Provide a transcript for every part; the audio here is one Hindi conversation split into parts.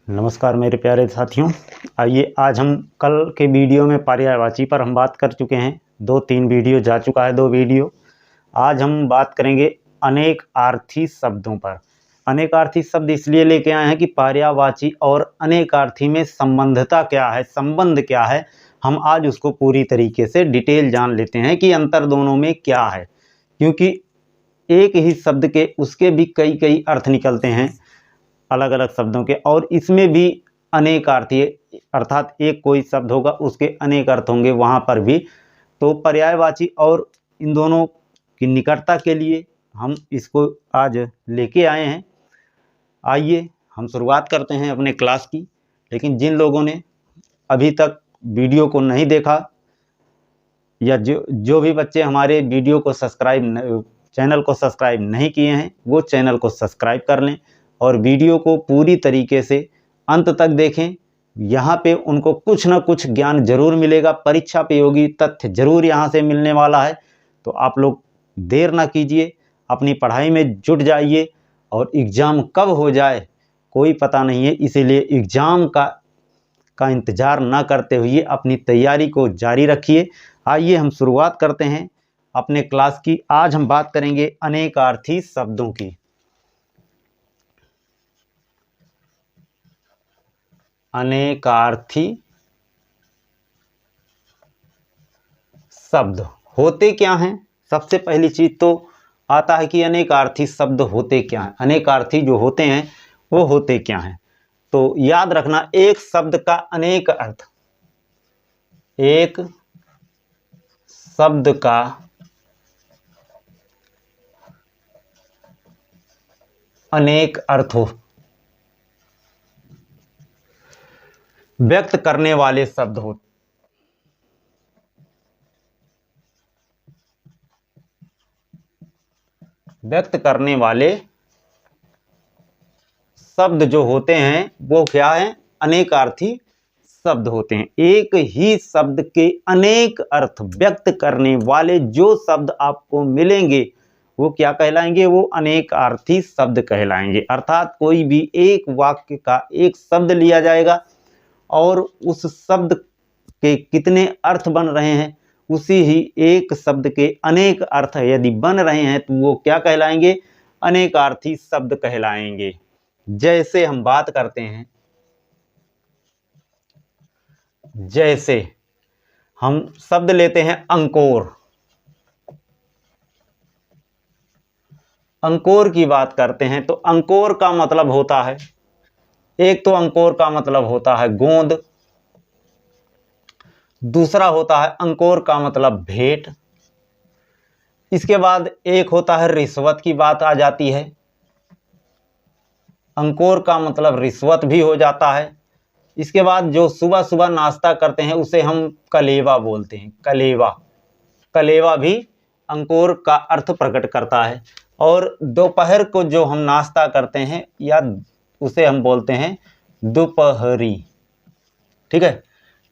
नमस्कार मेरे प्यारे साथियों। आइए आज हम कल के वीडियो में पर्यायवाची पर हम बात कर चुके हैं। 2-3 वीडियो जा चुका है, 2 वीडियो। आज हम बात करेंगे अनेकार्थी शब्दों पर। अनेकार्थी शब्द इसलिए लेके आए हैं कि पर्यायवाची और अनेकार्थी में संबंधता क्या है, संबंध क्या है, हम आज उसको पूरी तरीके से डिटेल जान लेते हैं कि अंतर दोनों में क्या है। क्योंकि एक ही शब्द के उसके भी कई कई अर्थ निकलते हैं अलग अलग शब्दों के, और इसमें भी अनेकार्थी अर्थात एक कोई शब्द होगा उसके अनेक अर्थ होंगे वहाँ पर भी। तो पर्यायवाची और इन दोनों की निकटता के लिए हम इसको आज लेके आए हैं। आइए हम शुरुआत करते हैं अपने क्लास की। लेकिन जिन लोगों ने अभी तक वीडियो को नहीं देखा या जो भी बच्चे हमारे वीडियो को चैनल को सब्सक्राइब नहीं किए हैं वो चैनल को सब्सक्राइब कर लें और वीडियो को पूरी तरीके से अंत तक देखें। यहाँ पे उनको कुछ ना कुछ ज्ञान जरूर मिलेगा, परीक्षा उपयोगी तथ्य जरूर यहाँ से मिलने वाला है। तो आप लोग देर ना कीजिए, अपनी पढ़ाई में जुट जाइए। और एग्ज़ाम कब हो जाए कोई पता नहीं है, इसीलिए एग्ज़ाम का इंतज़ार ना करते हुए अपनी तैयारी को जारी रखिए। आइए हम शुरुआत करते हैं अपने क्लास की। आज हम बात करेंगे अनेकार्थी शब्दों की। अनेकार्थी शब्द होते क्या हैं? सबसे पहली चीज तो आता है कि अनेकार्थी शब्द होते क्या हैं। अनेकार्थी जो होते हैं वो होते क्या हैं? तो याद रखना, एक शब्द का अनेक अर्थ, एक शब्द का अनेक अर्थ व्यक्त करने वाले शब्द हो। व्यक्त करने वाले शब्द जो होते हैं वो क्या है? अनेकार्थी शब्द होते हैं। एक ही शब्द के अनेक अर्थ व्यक्त करने वाले जो शब्द आपको मिलेंगे वो क्या कहलाएंगे? वो अनेकार्थी शब्द कहलाएंगे। अर्थात कोई भी एक वाक्य का एक शब्द लिया जाएगा और उस शब्द के कितने अर्थ बन रहे हैं, उसी ही एक शब्द के अनेक अर्थ यदि बन रहे हैं तो वो क्या कहलाएंगे? अनेकार्थी शब्द कहलाएंगे। जैसे हम बात करते हैं, जैसे हम शब्द लेते हैं अंकोर। अंकोर की बात करते हैं तो अंकोर का मतलब होता है, एक तो अंकोर का मतलब होता है गोंद, दूसरा होता है अंकोर का मतलब भेंट, इसके बाद एक होता है रिश्वत की बात आ जाती है। अंकोर का मतलब रिश्वत भी हो जाता है। इसके बाद जो सुबह सुबह नाश्ता करते हैं उसे हम कलेवा बोलते हैं। कलेवा, कलेवा भी अंकोर का अर्थ प्रकट करता है। और दोपहर को जो हम नाश्ता करते हैं या उसे हम बोलते हैं दोपहरी। ठीक है,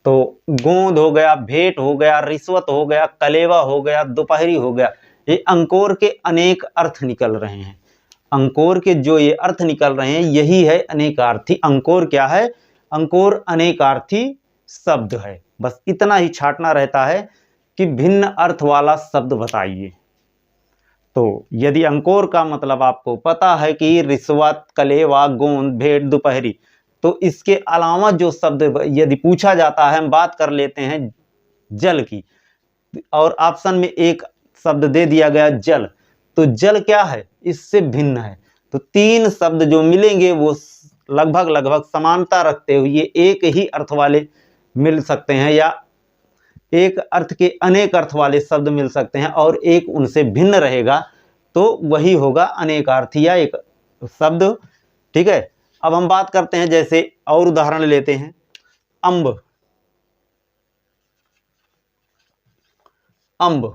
तो गोंद हो गया, भेंट हो गया, रिश्वत हो गया, कलेवा हो गया, दोपहरी हो गया, ये अंकोर के अनेक अर्थ निकल रहे हैं। अंकोर के जो ये अर्थ निकल रहे हैं यही है अनेकार्थी। अंकोर क्या है? अंकोर अनेकार्थी शब्द है। बस इतना ही छांटना रहता है कि भिन्न अर्थ वाला शब्द बताइए। तो यदि अंकोर का मतलब आपको पता है कि रिश्वत, कलेवा, गोंद, भेंट, दोपहरी, तो इसके अलावा जो शब्द यदि पूछा जाता है, हम बात कर लेते हैं जल की, और ऑप्शन में एक शब्द दे दिया गया जल, तो जल क्या है? इससे भिन्न है। तो 3 शब्द जो मिलेंगे वो लगभग समानता रखते हुए एक ही अर्थ वाले मिल सकते हैं, या एक अर्थ के अनेक अर्थ वाले शब्द मिल सकते हैं और एक उनसे भिन्न रहेगा, तो वही होगा अनेकार्थी या एक शब्द। ठीक है, अब हम बात करते हैं, जैसे और उदाहरण लेते हैं। अम्ब, अम्ब,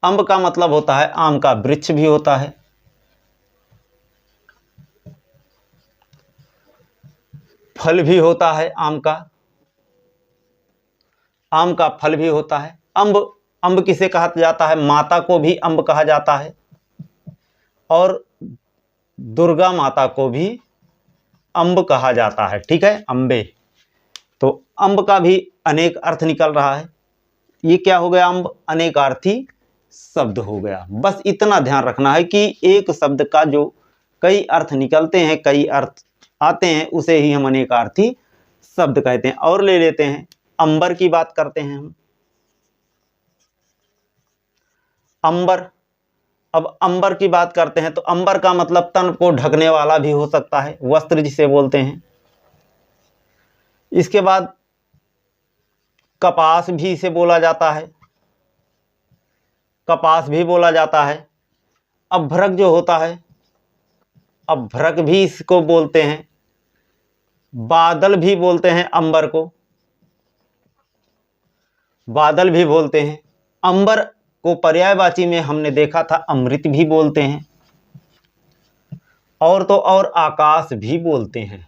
अम्ब का मतलब होता है आम का वृक्ष भी होता है, फल भी होता है आम का, आम का फल भी होता है। अम्ब, अम्ब किसे कहा जाता है? माता को भी अम्ब कहा जाता है और दुर्गा माता को भी अम्ब कहा जाता है। ठीक है, अम्बे। तो अम्ब का भी अनेक अर्थ निकल रहा है। ये क्या हो गया? अम्ब अनेकार्थी शब्द हो गया। बस इतना ध्यान रखना है कि एक शब्द का जो कई अर्थ निकलते हैं, कई अर्थ आते हैं, उसे ही हम अनेकार्थी शब्द कहते हैं। और ले लेते हैं, अंबर की बात करते हैं हम। अंबर, अब अंबर की बात करते हैं तो अंबर का मतलब तन को ढकने वाला भी हो सकता है, वस्त्र जिसे बोलते हैं। इसके बाद कपास भी इसे बोला जाता है, कपास भी बोला जाता है। अभ्रक जो होता है, अभ्रक भी इसको बोलते हैं। बादल भी बोलते हैं अंबर को, बादल भी बोलते हैं। अंबर को पर्यायवाची में हमने देखा था अमृत भी बोलते हैं, और तो और आकाश भी बोलते हैं।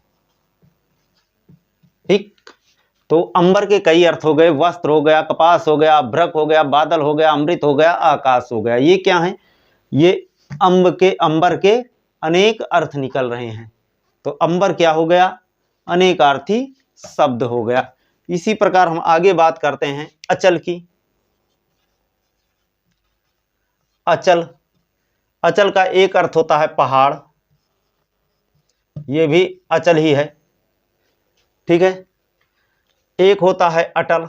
ठीक, तो अंबर के कई अर्थ हो गए, वस्त्र हो गया, कपास हो गया, अभ्रक हो गया, बादल हो गया, अमृत हो गया, आकाश हो गया। ये क्या है? ये अंबर के अनेक अर्थ निकल रहे हैं। तो अंबर क्या हो गया? अनेकार्थी शब्द हो गया। इसी प्रकार हम आगे बात करते हैं अचल की। अचल, अचल का एक अर्थ होता है पहाड़, ये भी अचल ही है। ठीक है, एक होता है अटल,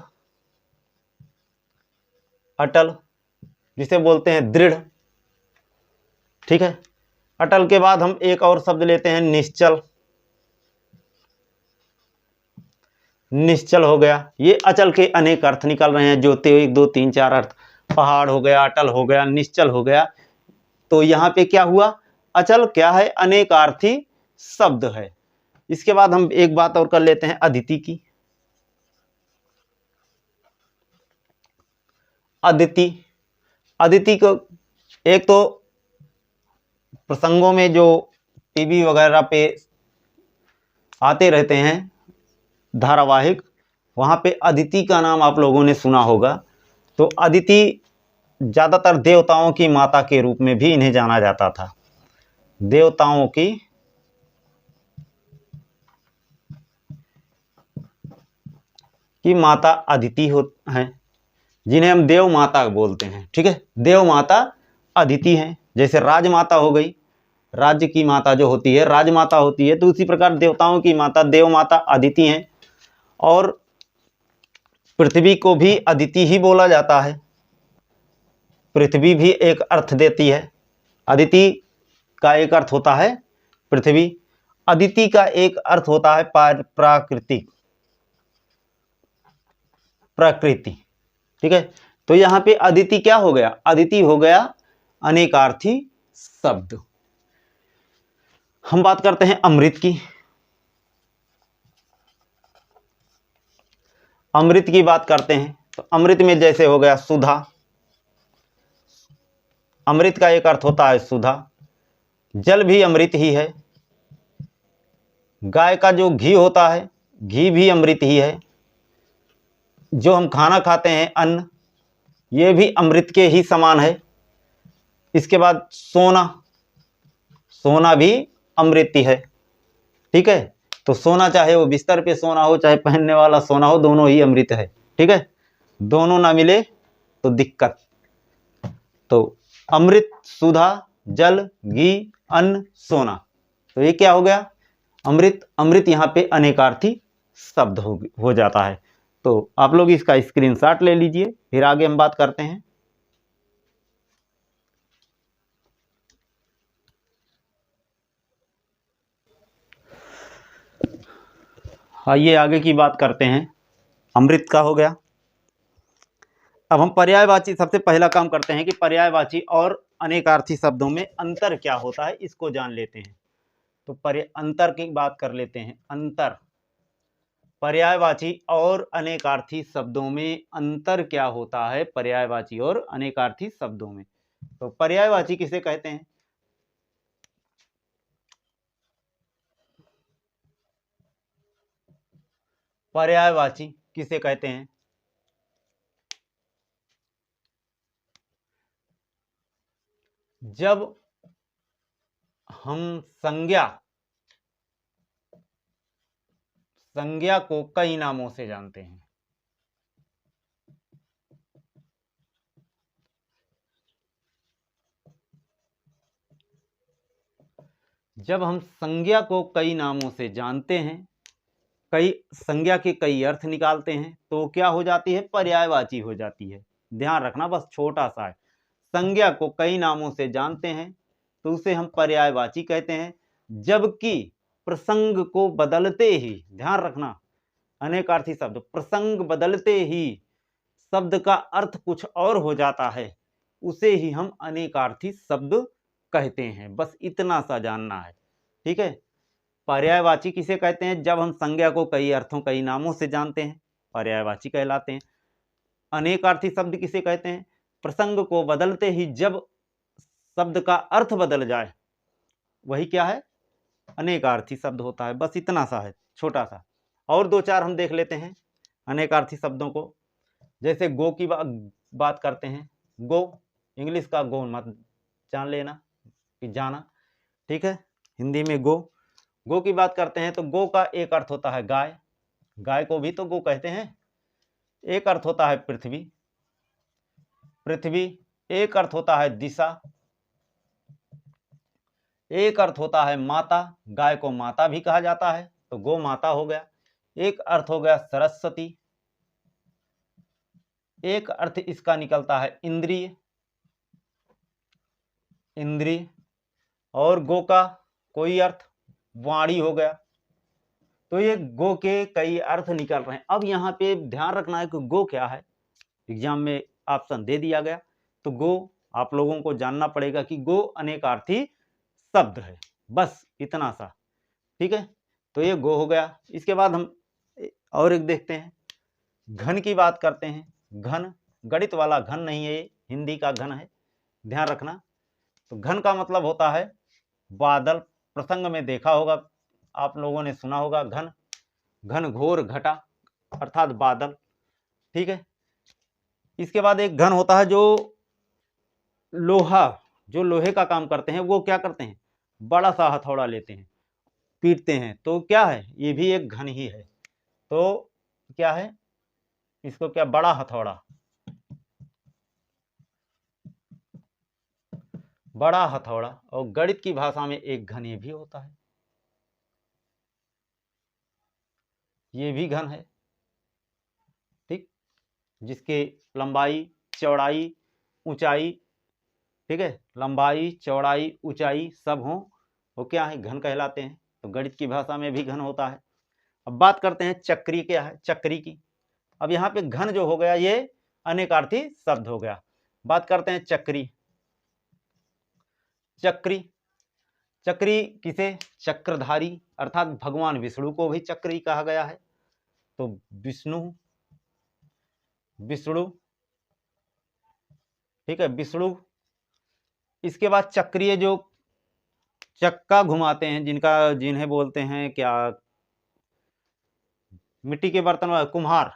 अटल जिसे बोलते हैं दृढ़। ठीक है, अटल के बाद हम एक और शब्द लेते हैं निश्चल, निश्चल हो गया। ये अचल के अनेक अर्थ निकल रहे हैं, जो 1 2 3 4 अर्थ। पहाड़ हो गया, अटल हो गया, निश्चल हो गया। तो यहाँ पे क्या हुआ? अचल क्या है? अनेकार्थी शब्द है। इसके बाद हम एक बात और कर लेते हैं अदिति की। अदिति, अदिति को एक तो प्रसंगों में जो टीवी वगैरह पे आते रहते हैं धारावाहिक, वहाँ पे अदिति का नाम आप लोगों ने सुना होगा। तो अदिति ज़्यादातर देवताओं की माता के रूप में भी इन्हें जाना जाता था। देवताओं की माता अदिति हैं, जिन्हें हम देव माता बोलते हैं। ठीक है, देव माता अदिति हैं। जैसे राजमाता हो गई, राज्य की माता जो होती है राजमाता होती है, तो उसी प्रकार देवताओं की माता देव माता अदिति हैं। और पृथ्वी को भी अदिति ही बोला जाता है। पृथ्वी भी एक अर्थ देती है। अदिति का एक अर्थ होता है पृथ्वी, अदिति का एक अर्थ होता है प्राकृतिक, प्रकृति। ठीक है, तो यहां पे अदिति क्या हो गया? अदिति हो गया अनेकार्थी शब्द। हम बात करते हैं अमृत की। अमृत की बात करते हैं तो अमृत में जैसे हो गया सुधा, अमृत का एक अर्थ होता है सुधा। जल भी अमृत ही है। गाय का जो घी होता है, घी भी अमृत ही है। जो हम खाना खाते हैं अन्न, ये भी अमृत के ही समान है। इसके बाद सोना, सोना भी अमृत ही है। ठीक है, तो सोना चाहे वो बिस्तर पे सोना हो, चाहे पहनने वाला सोना हो, दोनों ही अमृत है। ठीक है, दोनों ना मिले तो दिक्कत। तो अमृत, सुधा, जल, घी, अन्न, सोना, तो ये क्या हो गया? अमृत। अमृत यहाँ पे अनेकार्थी शब्द हो जाता है। तो आप लोग इसका स्क्रीनशॉट ले लीजिए, फिर आगे हम बात करते हैं। आइए आगे की बात करते हैं। अमृत का हो गया। अब हम पर्यायवाची, सबसे पहला काम करते हैं कि पर्यायवाची और अनेकार्थी शब्दों में अंतर क्या होता है इसको जान लेते हैं। तो अंतर की बात कर लेते हैं। अंतर, पर्यायवाची और अनेकार्थी शब्दों में अंतर क्या होता है? पर्यायवाची और अनेकार्थी शब्दों में, तो पर्यायवाची किसे कहते हैं? पर्यायवाची किसे कहते हैं? जब हम संज्ञा संज्ञा को कई नामों से जानते हैं। जब हम संज्ञा को कई नामों से जानते हैं, कई संज्ञा के कई अर्थ निकालते हैं, तो क्या हो जाती है? पर्यायवाची हो जाती है। ध्यान रखना, बस छोटा सा है। संज्ञा को कई नामों से जानते हैं तो उसे हम पर्यायवाची कहते हैं, जबकि प्रसंग को बदलते ही, ध्यान रखना, अनेकार्थी शब्द प्रसंग बदलते ही शब्द का अर्थ कुछ और हो जाता है, उसे ही हम अनेकार्थी शब्द कहते हैं। बस इतना सा जानना है, ठीक है। पर्यायवाची किसे कहते हैं? जब हम संज्ञा को कई अर्थों कई नामों से जानते हैं, पर्यायवाची कहलाते हैं। अनेकार्थी शब्द किसे कहते हैं? प्रसंग को बदलते ही जब शब्द का अर्थ बदल जाए, वही क्या है? अनेकार्थी शब्द होता है। बस इतना सा है, छोटा सा। और दो चार हम देख लेते हैं अनेकार्थी शब्दों को। जैसे गो की बात करते हैं। गो, इंग्लिश का गो मत जान लेना कि जाना, ठीक है। हिंदी में गो, गो की बात करते हैं तो गो का एक अर्थ होता है गाय, गाय को भी तो गो कहते हैं। एक अर्थ होता है पृथ्वी, पृथ्वी। एक अर्थ होता है दिशा, एक अर्थ होता है माता, गाय को माता भी कहा जाता है, तो गो माता हो गया। एक अर्थ हो गया सरस्वती, एक अर्थ इसका निकलता है इंद्रिय, इंद्रिय। और गो का कोई अर्थ वाणी हो गया। तो ये गो के कई अर्थ निकल रहे हैं। अब यहाँ पे ध्यान रखना है कि गो क्या है, एग्जाम में ऑप्शन दे दिया गया, तो गो आप लोगों को जानना पड़ेगा कि गो अनेकार्थी शब्द है। बस इतना सा, ठीक है। तो ये गो हो गया। इसके बाद हम और एक देखते हैं, घन की बात करते हैं। घन, गणित वाला घन नहीं है, ये हिंदी का घन है, ध्यान रखना। तो घन का मतलब होता है बादल। प्रसंग में देखा होगा, आप लोगों ने सुना होगा घन, घन घोर घटा अर्थात बादल, ठीक है। इसके बाद एक घन होता है जो लोहा, जो लोहे का काम करते हैं, वो क्या करते हैं? बड़ा सा हथौड़ा लेते हैं, पीटते हैं, तो क्या है? ये भी एक घन ही है। तो क्या है इसको? क्या? बड़ा हथौड़ा, बड़ा हथौड़ा। और गणित की भाषा में एक घन ये भी होता है, ये भी घन है, ठीक। जिसके लंबाई, चौड़ाई, ऊंचाई, ठीक है, लंबाई, चौड़ाई, ऊंचाई सब हो, वो क्या है? घन कहलाते हैं। तो गणित की भाषा में भी घन होता है। अब बात करते हैं चक्री क्या है, चक्री की। अब यहाँ पे घन जो हो गया ये अनेकार्थी शब्द हो गया। बात करते हैं चक्री। चक्री, चक्री किसे? चक्रधारी अर्थात भगवान विष्णु को भी चक्री कहा गया है। तो विष्णु, विष्णु, ठीक है, विष्णु। इसके बाद चक्रीय जो चक्का घुमाते हैं, जिनका, जिन्हें बोलते हैं क्या, मिट्टी के बर्तन वाले, कुम्हार,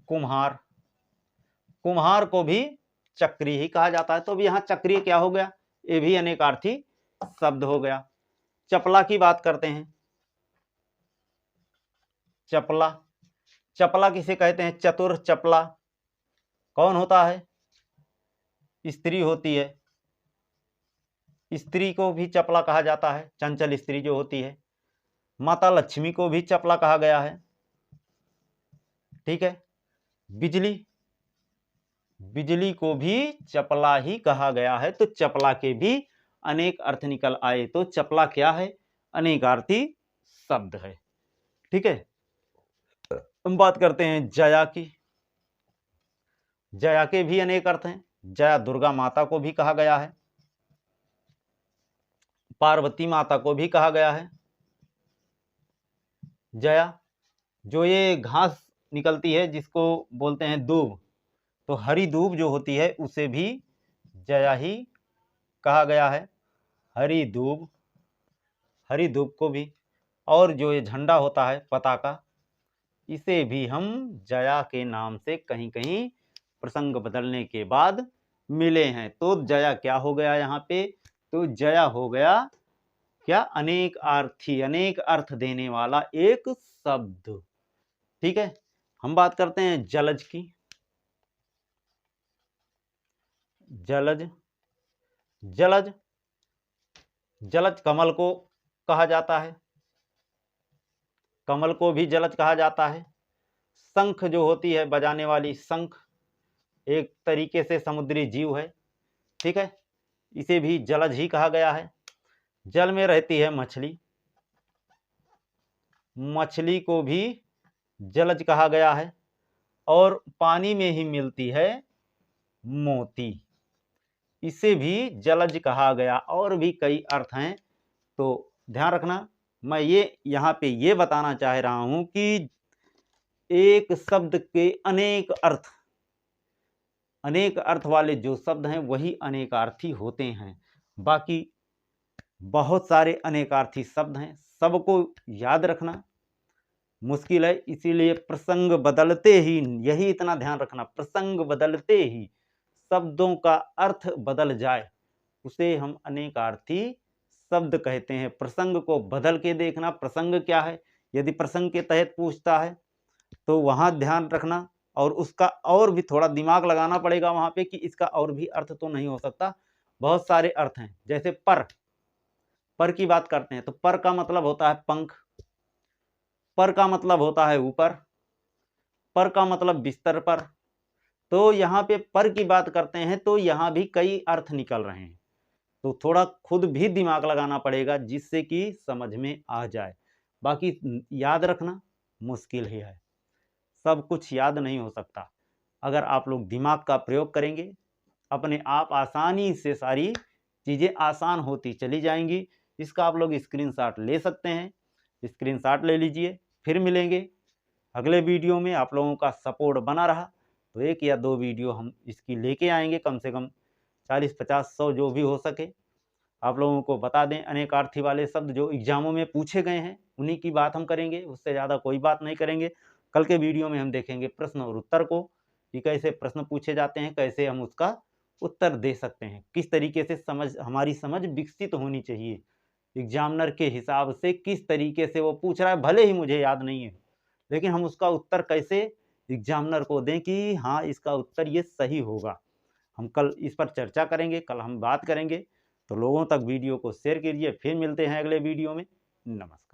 कुम्हार, कुम्हार को भी चक्री ही कहा जाता है। तो भी यहाँ चक्री क्या हो गया? ये भी अनेकार्थी शब्द हो गया। चपला की बात करते हैं। चपला, चपला किसे कहते हैं? चतुर, चपला कौन होता है? स्त्री होती है, स्त्री को भी चपला कहा जाता है, चंचल स्त्री जो होती है। माता लक्ष्मी को भी चपला कहा गया है, ठीक है। बिजली, बिजली को भी चपला ही कहा गया है। तो चपला के भी अनेक अर्थ निकल आए। तो चपला क्या है? अनेकार्थी शब्द है, ठीक है। हम बात करते हैं जया की। जया के भी अनेक अर्थ हैं। जया दुर्गा माता को भी कहा गया है, पार्वती माता को भी कहा गया है। जया, जो ये घास निकलती है जिसको बोलते हैं दूब, तो हरी दूब जो होती है उसे भी जया ही कहा गया है, हरी दूब, हरी दूब को भी। और जो ये झंडा होता है पताका, इसे भी हम जया के नाम से कहीं कहीं प्रसंग बदलने के बाद मिले हैं। तो जया क्या हो गया यहाँ पे? तो जया हो गया क्या, अनेकार्थी, अनेक अर्थ देने वाला एक शब्द। ठीक है, हम बात करते हैं जलज की। जलज, जलज, जलज कमल को कहा जाता है, कमल को भी जलज कहा जाता है। शंख जो होती है बजाने वाली, शंख एक तरीके से समुद्री जीव है। ठीक है, इसे भी जलज ही कहा गया है। जल में रहती है मछली, मछली को भी जलज कहा गया है। और पानी में ही मिलती है मोती, इसे भी जलज कहा गया। और भी कई अर्थ हैं, तो ध्यान रखना। मैं ये यहाँ पे ये बताना चाह रहा हूं कि एक शब्द के अनेक अर्थ, अनेक अर्थ वाले जो शब्द हैं वही अनेकार्थी होते हैं। बाकी बहुत सारे अनेकार्थी शब्द हैं, सबको याद रखना मुश्किल है। इसीलिए प्रसंग बदलते ही, यही इतना ध्यान रखना, प्रसंग बदलते ही शब्दों का अर्थ बदल जाए उसे हम अनेकार्थी शब्द कहते हैं। प्रसंग को बदल के देखना, प्रसंग क्या है, यदि प्रसंग के तहत पूछता है तो वहां ध्यान रखना और उसका और भी थोड़ा दिमाग लगाना पड़ेगा वहां पे कि इसका और भी अर्थ तो नहीं हो सकता। बहुत सारे अर्थ हैं, जैसे पर की बात करते हैं तो पर का मतलब होता है पंख, पर का मतलब होता है ऊपर, पर का मतलब बिस्तर पर। तो यहाँ पे पर की बात करते हैं तो यहाँ भी कई अर्थ निकल रहे हैं, तो थोड़ा खुद भी दिमाग लगाना पड़ेगा जिससे कि समझ में आ जाए। बाकी याद रखना मुश्किल ही है, सब कुछ याद नहीं हो सकता। अगर आप लोग दिमाग का प्रयोग करेंगे अपने आप आसानी से सारी चीज़ें आसान होती चली जाएंगी। इसका आप लोग स्क्रीनशॉट ले सकते हैं, स्क्रीनशॉट ले लीजिए। फिर मिलेंगे अगले वीडियो में। आप लोगों का सपोर्ट बना रहा तो 1 या 2 वीडियो हम इसकी लेके आएंगे, कम से कम 40-50-100 जो भी हो सके। आप लोगों को बता दें अनेकार्थी वाले शब्द जो एग्जामों में पूछे गए हैं उन्हीं की बात हम करेंगे, उससे ज़्यादा कोई बात नहीं करेंगे। कल के वीडियो में हम देखेंगे प्रश्न और उत्तर को, कि कैसे प्रश्न पूछे जाते हैं, कैसे हम उसका उत्तर दे सकते हैं, किस तरीके से हमारी समझ विकसित होनी चाहिए एग्जामिनर के हिसाब से, किस तरीके से वो पूछ रहा है भले ही मुझे याद नहीं है, लेकिन हम उसका उत्तर कैसे एग्जामिनर को दें कि हाँ इसका उत्तर ये सही होगा। हम कल इस पर चर्चा करेंगे, कल हम बात करेंगे। तो लोगों तक वीडियो को शेयर कीजिए। फिर मिलते हैं अगले वीडियो में। नमस्कार।